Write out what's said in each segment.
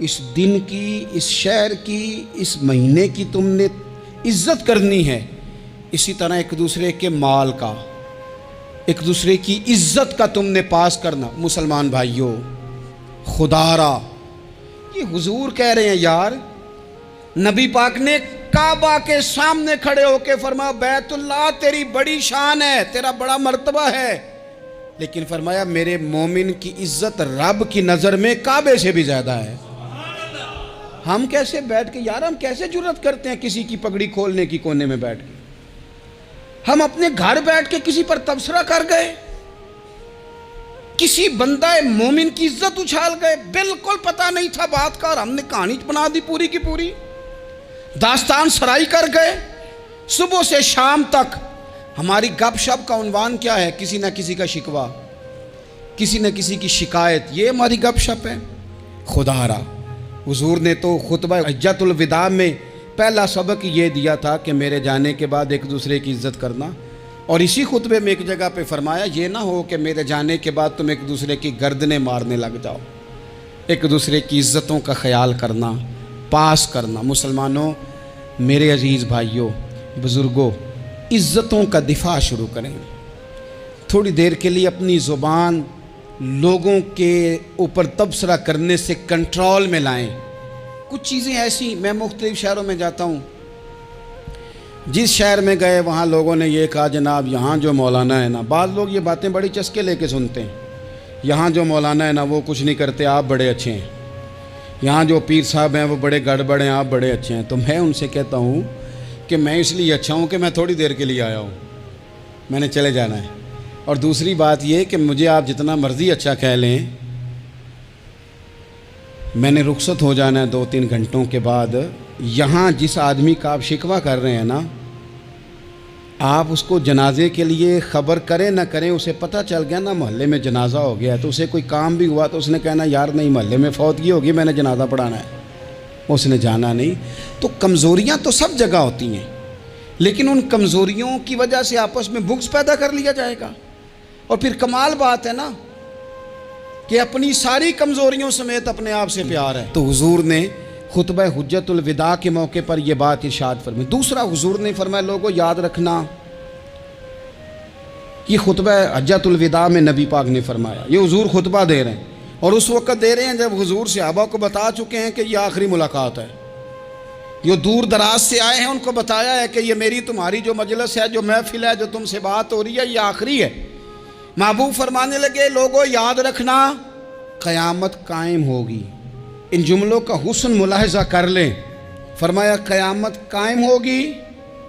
اس دن کی، اس شہر کی، اس مہینے کی تم نے عزت کرنی ہے، اسی طرح ایک دوسرے کے مال کا، ایک دوسرے کی عزت کا تم نے پاس کرنا۔ مسلمان بھائیوں، خدا را یہ حضور کہہ رہے ہیں یار، نبی پاک نے کعبہ کے سامنے کھڑے ہو کے فرمایا بیت اللہ تیری بڑی شان ہے، تیرا بڑا مرتبہ ہے، لیکن فرمایا میرے مومن کی عزت رب کی نظر میں کعبے سے بھی زیادہ ہے۔ ہم کیسے بیٹھ کے یار، ہم کیسے جرأت کرتے ہیں کسی کی پگڑی کھولنے کی کونے میں بیٹھ کے؟ ہم اپنے گھر بیٹھ کے کسی پر تبصرہ کر گئے، کسی بندہ مومن کی عزت اچھال گئے، بالکل پتہ نہیں تھا بات کا اور ہم نے کہانی بنا دی پوری کی پوری، داستان سرائی کر گئے۔ صبح سے شام تک ہماری گپ شپ کا عنوان کیا ہے؟ کسی نہ کسی کا شکوہ، کسی نہ کسی کی شکایت، یہ ہماری گپ شپ ہے۔ خدا را حضور نے تو خطبہ حجۃ الوداع میں پہلا سبق یہ دیا تھا کہ میرے جانے کے بعد ایک دوسرے کی عزت کرنا، اور اسی خطبے میں ایک جگہ پہ فرمایا یہ نہ ہو کہ میرے جانے کے بعد تم ایک دوسرے کی گردنیں مارنے لگ جاؤ، ایک دوسرے کی عزتوں کا خیال کرنا، پاس کرنا۔ مسلمانوں، میرے عزیز بھائیوں، بزرگوں، عزتوں کا دفاع شروع کریں۔ تھوڑی دیر کے لیے اپنی زبان لوگوں کے اوپر تبصرہ کرنے سے کنٹرول میں لائیں۔ کچھ چیزیں ایسی، میں مختلف شہروں میں جاتا ہوں، جس شہر میں گئے وہاں لوگوں نے یہ کہا جناب یہاں جو مولانا ہے نا، بعض لوگ یہ باتیں بڑی چسکے لے کے سنتے ہیں، یہاں جو مولانا ہے نا وہ کچھ نہیں کرتے، آپ بڑے اچھے ہیں، یہاں جو پیر صاحب ہیں وہ بڑے گڑبڑ ہیں، آپ بڑے اچھے ہیں۔ تو میں ان سے کہتا ہوں کہ میں اس لیے اچھا ہوں کہ میں تھوڑی دیر کے لیے آیا ہوں، میں نے چلے جانا ہے۔ اور دوسری بات یہ کہ مجھے آپ جتنا مرضی اچھا کہہ لیں، میں نے رخصت ہو جانا ہے 2-3 گھنٹوں کے بعد۔ یہاں جس آدمی کا آپ شکوہ کر رہے ہیں نا، آپ اس کو جنازے کے لیے خبر کریں نہ کریں، اسے پتہ چل گیا نا محلے میں جنازہ ہو گیا، تو اسے کوئی کام بھی ہوا تو اس نے کہنا یار نہیں محلے میں فوتگی ہوگی، میں نے جنازہ پڑھانا ہے، اس نے جانا نہیں۔ تو کمزوریاں تو سب جگہ ہوتی ہیں، لیکن ان کمزوریوں کی وجہ سے آپس میں بغض پیدا کر لیا جائے گا، اور پھر کمال بات ہے نا کہ اپنی ساری کمزوریوں سمیت اپنے آپ سے پیار ہے۔ تو حضور نے خطبہ حجۃ الوداع کے موقع پر یہ بات ارشاد فرمائی۔ دوسرا حضور نے فرمایا لوگوں یاد رکھنا، یہ خطبہ حجۃ الوداع میں نبی پاک نے فرمایا، یہ حضور خطبہ دے رہے ہیں، اور اس وقت دے رہے ہیں جب حضور صحابہ کو بتا چکے ہیں کہ یہ آخری ملاقات ہے، یہ دور دراز سے آئے ہیں، ان کو بتایا ہے کہ یہ میری تمہاری جو مجلس ہے، جو محفل ہے، جو تم سے بات ہو رہی ہے، یہ آخری ہے۔ محبوب فرمانے لگے لوگوں یاد رکھنا قیامت قائم ہوگی۔ ان جملوں کا حسن ملاحظہ کر لیں۔ فرمایا قیامت قائم ہوگی،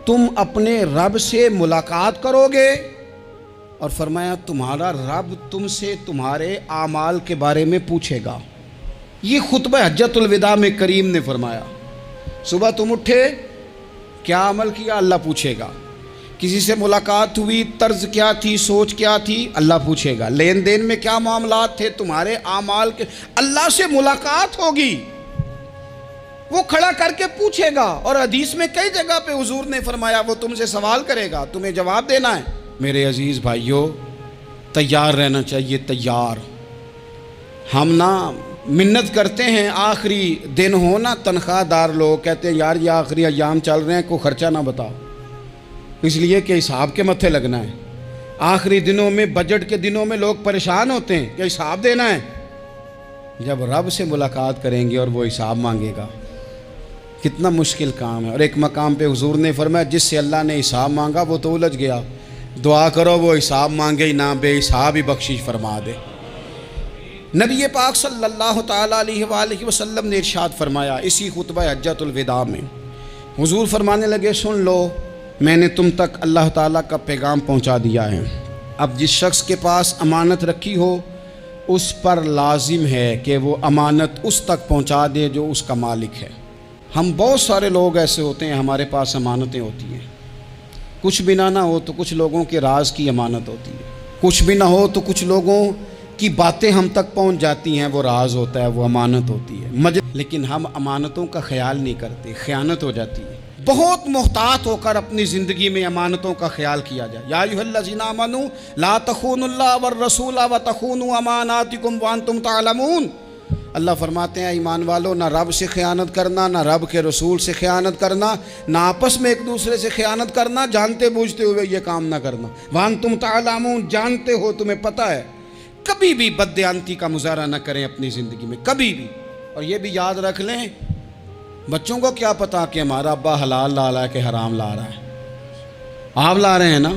تم اپنے رب سے ملاقات کرو گے، اور فرمایا تمہارا رب تم سے تمہارے اعمال کے بارے میں پوچھے گا۔ یہ خطبہ حجۃ الوداع میں کریم نے فرمایا۔ صبح تم اٹھے، کیا عمل کیا؟ اللہ پوچھے گا۔ کسی سے ملاقات ہوئی، طرز کیا تھی، سوچ کیا تھی؟ اللہ پوچھے گا۔ لین دین میں کیا معاملات تھے، تمہارے اعمال کے، اللہ سے ملاقات ہوگی، وہ کھڑا کر کے پوچھے گا۔ اور حدیث میں کئی جگہ پہ حضور نے فرمایا وہ تم سے سوال کرے گا، تمہیں جواب دینا ہے۔ میرے عزیز بھائیوں، تیار رہنا چاہیے، تیار۔ ہم نا منت کرتے ہیں آخری دن ہونا، تنخواہ دار لوگ کہتے ہیں یار یہ آخری ایام چل رہے ہیں، کوئی خرچہ نہ بتاؤ، اس لیے کہ حساب کے متھے لگنا ہے۔ آخری دنوں میں، بجٹ کے دنوں میں لوگ پریشان ہوتے ہیں کہ حساب دینا ہے۔ جب رب سے ملاقات کریں گے اور وہ حساب مانگے گا، کتنا مشکل کام ہے۔ اور ایک مقام پہ حضور نے فرمایا جس سے اللہ نے حساب مانگا وہ تو الجھ گیا، دعا کرو وہ حساب مانگے ہی نہ، بے حساب ہی بخشش فرما دے۔ نبی پاک صلی اللہ تعالیٰ علیہ وآلہ وسلم نے ارشاد فرمایا اسی خطبہ حجۃ الوداع میں، حضور فرمانے لگے سن لو، میں نے تم تک اللہ تعالیٰ کا پیغام پہنچا دیا ہے۔ اب جس شخص کے پاس امانت رکھی ہو اس پر لازم ہے کہ وہ امانت اس تک پہنچا دے جو اس کا مالک ہے۔ ہم بہت سارے لوگ ایسے ہوتے ہیں، ہمارے پاس امانتیں ہوتی ہیں، کچھ بھی نہ ہو تو کچھ لوگوں کے راز کی امانت ہوتی ہے، کچھ بھی نہ ہو تو کچھ لوگوں کی باتیں ہم تک پہنچ جاتی ہیں، وہ راز ہوتا ہے، وہ امانت ہوتی ہے، لیکن ہم امانتوں کا خیال نہیں کرتے، خیانت ہو جاتی ہے۔ بہت محتاط ہو کر اپنی زندگی میں امانتوں کا خیال کیا جائے۔ یا ایھا الذین آمنوا لا تخونوا اللہ والرسول وتخونوا اماناتکم وانتم تعلمون۔ اللہ فرماتے ہیں ایمان والو، نہ رب سے خیانت کرنا، نہ رب کے رسول سے خیانت کرنا، نہ آپس میں ایک دوسرے سے خیانت کرنا، جانتے بوجھتے ہوئے یہ کام نہ کرنا۔ وَأَنْتُمْ تَعْلَمُونَ، جانتے ہو، تمہیں پتہ ہے۔ کبھی بھی بددیانتی کا مظاہرہ نہ کریں اپنی زندگی میں، کبھی بھی۔ اور یہ بھی یاد رکھ لیں، بچوں کو کیا پتا کہ ہمارا ابا حلال لا رہا ہے کہ حرام لا رہا ہے؟ آپ لا رہے ہیں نا؟